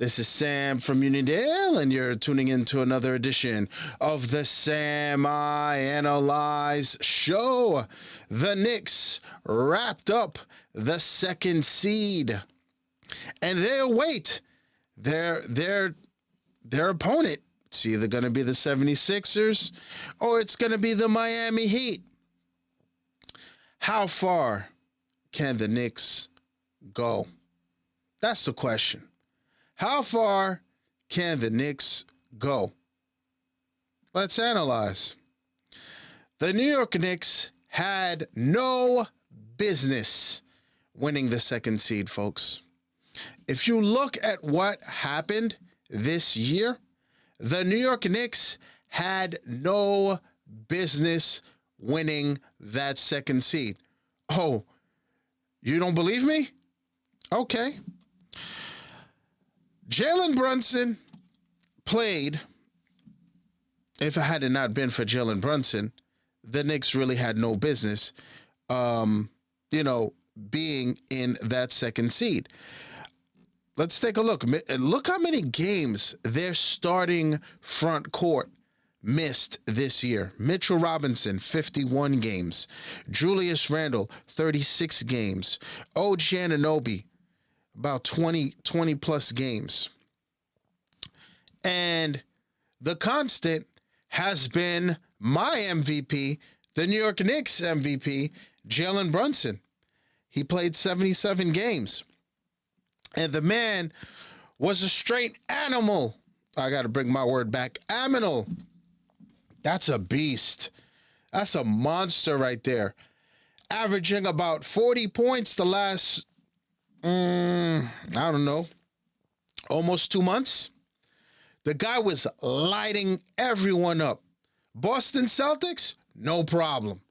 This is Sam from Unidale, and you're tuning in to another edition of the Sam I Analyze Show. The Knicks wrapped up the second seed, and they await their opponent. It's either going to be the 76ers or it's going to be the Miami Heat. How far can the Knicks go? That's the question. How far can the Knicks go? Let's analyze. The New York Knicks had no business winning the second seed, folks. If you look at what happened this year, the New York Knicks had no business winning that second seed. Oh, you don't believe me? Okay. Jalen Brunson played. If it had not been for Jalen Brunson, the Knicks really had no business, being in that second seed. Let's take a look. Look how many games their starting front court missed this year. Mitchell Robinson, 51 games. Julius Randle, 36 games. OG Anunoby, about 20 plus games. And the constant has been my MVP, the New York Knicks MVP, Jalen Brunson. He played 77 games. And the man was a straight animal. I got to bring my word back. Aminal. That's a beast. That's a monster right there. Averaging about 40 points the last I don't know, almost 2 months. The guy was lighting everyone up. Boston Celtics, no problem.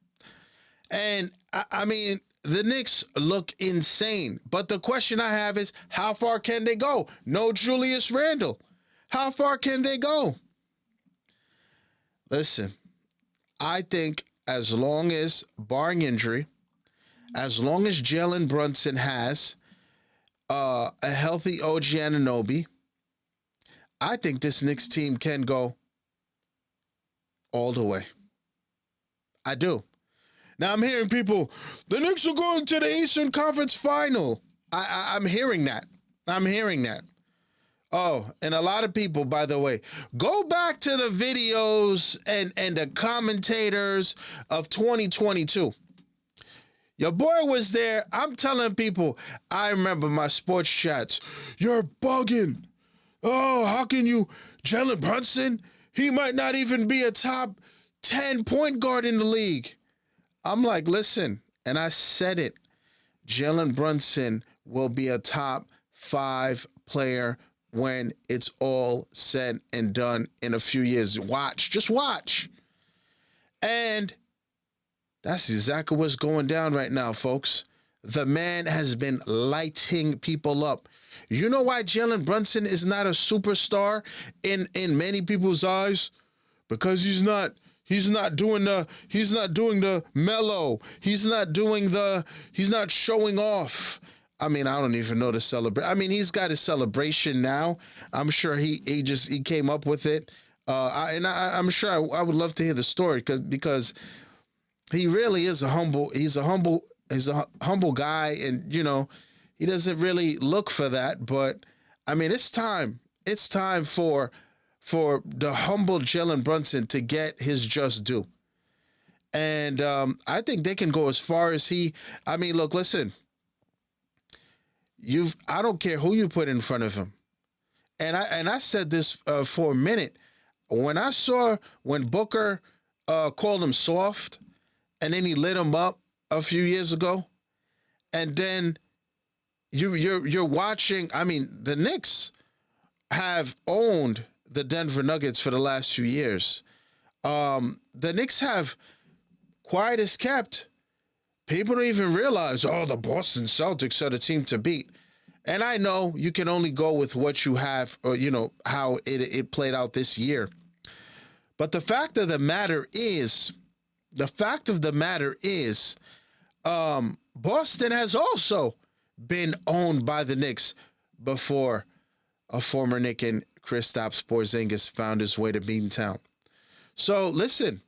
And I mean, the Knicks look insane. But the question I have is, how far can they go? No Julius Randle. How far can they go? Listen, I think as long as, barring injury, as long as Jalen Brunson has a healthy OG Anunoby, I think this Knicks team can go all the way. I do. Now I'm hearing people, the Knicks are going to the Eastern Conference Final. I'm hearing that. I'm hearing that. Oh, and a lot of people, by the way, go back to the videos and the commentators of 2022. Your boy was there. I'm telling people, I remember my sports chats. You're bugging. Oh, how can you? Jalen Brunson, he might not even be a top 10 point guard in the league. I'm like, listen, and I said it. Jalen Brunson will be a top 5 player when it's all said and done in a few years. Watch, just watch. And that's exactly what's going down right now, folks. The man has been lighting people up. You know why Jalen Brunson is not a superstar in many people's eyes? Because he's not doing the mellow. He's not showing off. I mean, I don't even know the celebration. I mean, he's got his celebration now. I'm sure he came up with it. I'm sure I would love to hear the story because he really is a humble guy, and he doesn't really look for that. But I mean, it's time for the humble Jalen Brunson to get his just due. And I think they can go as far as I mean, look, listen, I don't care who you put in front of him. And I said this for a minute. When Booker called him soft, and then he lit him up a few years ago, and then you're watching. I mean, the Knicks have owned the Denver Nuggets for the last few years. The Knicks have, quiet as kept, people don't even realize, the Boston Celtics are the team to beat. And I know you can only go with what you have, or how it played out this year. But the fact of the matter is, Boston has also been owned by the Knicks before a former Knick and Kristaps Porzingis found his way to Beantown. So listen,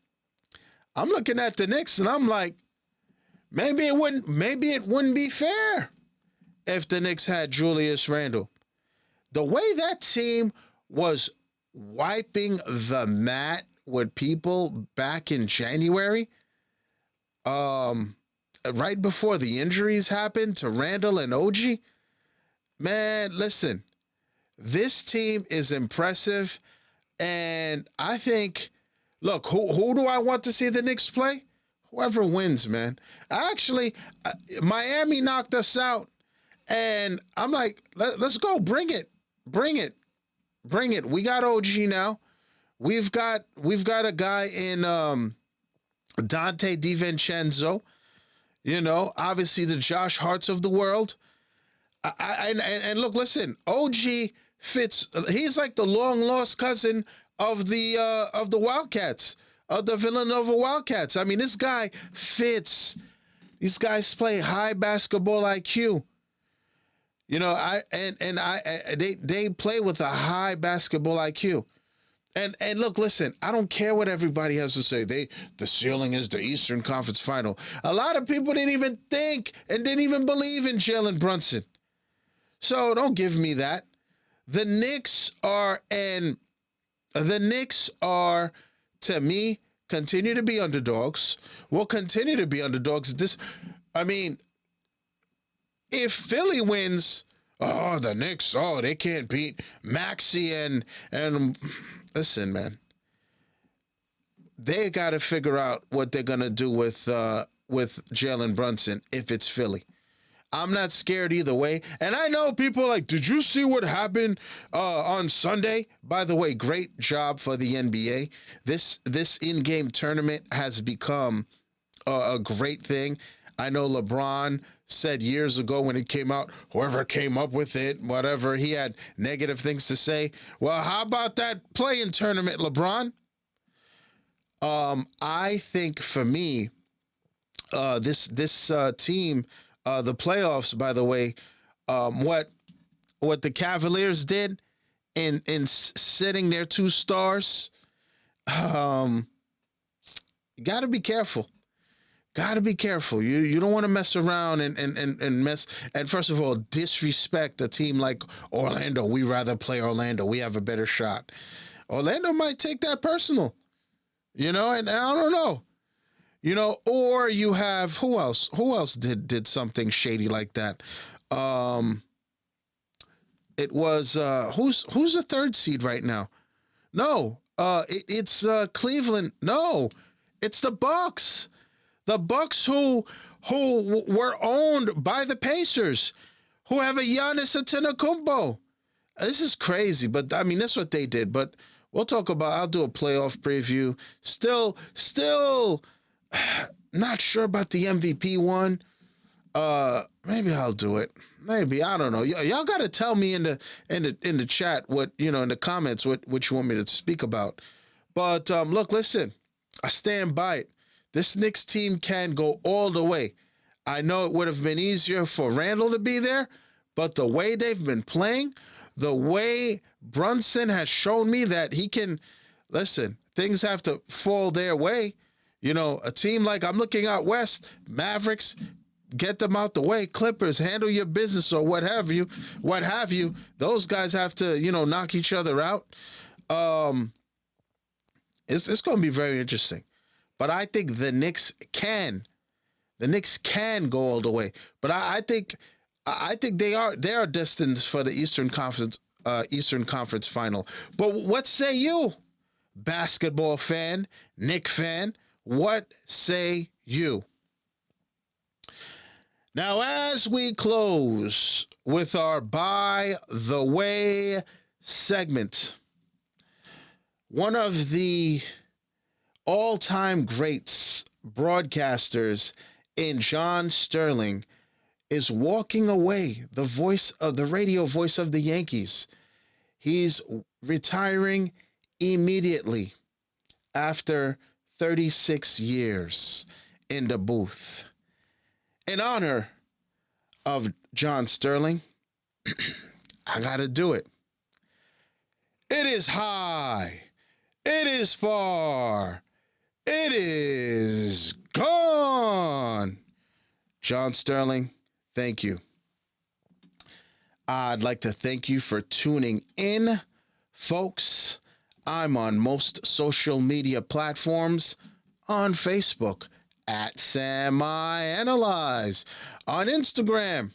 I'm looking at the Knicks and I'm like, maybe it wouldn't be fair if the Knicks had Julius Randle. The way that team was wiping the mat with people back in January, right before the injuries happened to Randle and OG, man, listen, this team is impressive. And I think, look, who do I want to see the Knicks play? Whoever wins, man. Actually, Miami knocked us out. And I'm like, let's go. Bring it. Bring it. Bring it. We got OG now. We've got a guy in Dante DiVincenzo. You know, obviously the Josh Harts of the world. And look, listen, OG fits. He's like the long lost cousin of the Wildcats, of the Villanova Wildcats. I mean, this guy fits. These guys play high basketball IQ. You know, they play with a high basketball IQ. And look, listen, I don't care what everybody has to say. The ceiling is the Eastern Conference Final. A lot of people didn't even think and didn't even believe in Jalen Brunson. So don't give me that. The Knicks are, to me, continue to be underdogs. Will continue to be underdogs. If Philly wins, the Knicks, they can't beat Maxey and listen, man. They got to figure out what they're gonna do with Jalen Brunson if it's Philly. I'm not scared either way. And I know people are like, did you see what happened on Sunday? By the way, great job for the NBA. This in-game tournament has become a great thing. I know LeBron said years ago when it came out, whoever came up with it, whatever, he had negative things to say. Well, how about that play-in tournament, LeBron? I think for me, this team, the playoffs, by the way, what the Cavaliers did in sitting their two stars, you got to be careful. Got to be careful. You don't want to mess around and mess. And first of all, disrespect a team like Orlando. We rather play Orlando. We have a better shot. Orlando might take that personal, and I don't know. Or you have who else? Who else did something shady like that? It was who's the third seed right now? No, it's Cleveland. No, it's the Bucks. The Bucks who were owned by the Pacers, who have a Giannis Antetokounmpo. This is crazy, but I mean that's what they did. But we'll talk about. I'll do a playoff preview. Still, not sure about the MVP one. Maybe I'll do it. Maybe I don't know. Y'all got to tell me in the chat what in the comments what you want me to speak about. But look, listen, I stand by it. This Knicks team can go all the way. I know it would have been easier for Randle to be there, but the way they've been playing, the way Brunson has shown me that he can, listen, things have to fall their way. A team like I'm looking out west, Mavericks, get them out the way. Clippers, handle your business or what have you. Those guys have to, knock each other out. It's going to be very interesting. But I think the Knicks can go all the way. But I think they are destined for the Eastern Conference Final. But what say you, basketball fan, Knick fan? What say you? Now, as we close with our By the Way segment, one of the all-time greats broadcasters in John Sterling is walking away, the radio voice of the Yankees. He's retiring immediately after 36 years in the booth. In honor of John Sterling, I got to do it. It is high. It is far. It is gone. John Sterling, thank you. I'd like to thank you for tuning in, folks. I'm on most social media platforms, on Facebook at SamIAnalyze, on Instagram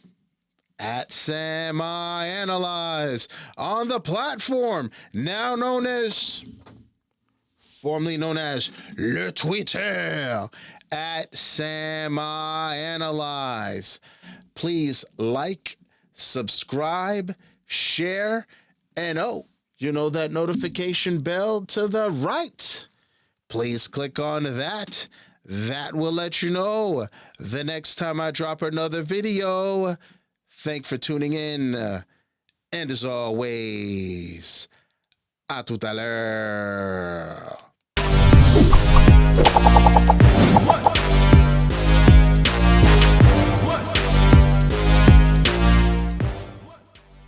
at SamIAnalyze, on the platform now formerly known as Le Twitter, at SamIAnalyze. Please like, subscribe, share, and that notification bell to the right. Please click on that. That will let you know the next time I drop another video. Thanks for tuning in. And as always, à tout à l'heure.